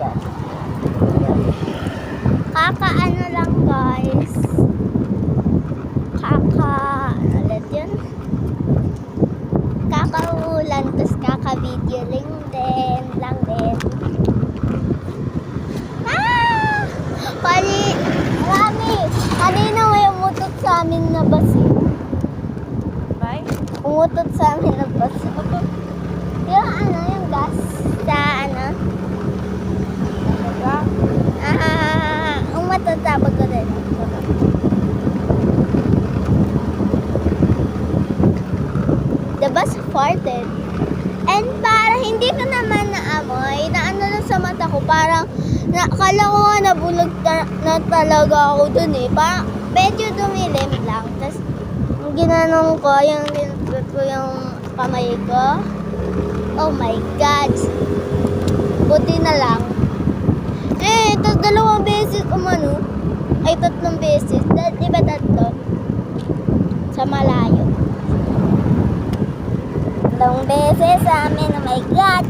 yan. Kaka-ano lang guys. Ano ulit yun? Kakaulan, tapos kaka-video lang din. Rami, kanina may umutot sa amin na bus eh. Bye? Umutot sa amin na bus. Yung yung gas sa Talaga? umutot sa bag ko rin. The bus farted. And para hindi ko naman naamoy, naano lang sa mata ko, parang akala ko nga nabulag na talaga ako dun eh. Parang medyo dumilim lang. Tapos ginanong ko, yung linutut ko yung kamay ko. Oh my God. Buti na lang. Tapos 2 beses umano. Ay, 3 beses. Di ba 3? Sa malayo. 3 beses sa amin. Oh my God.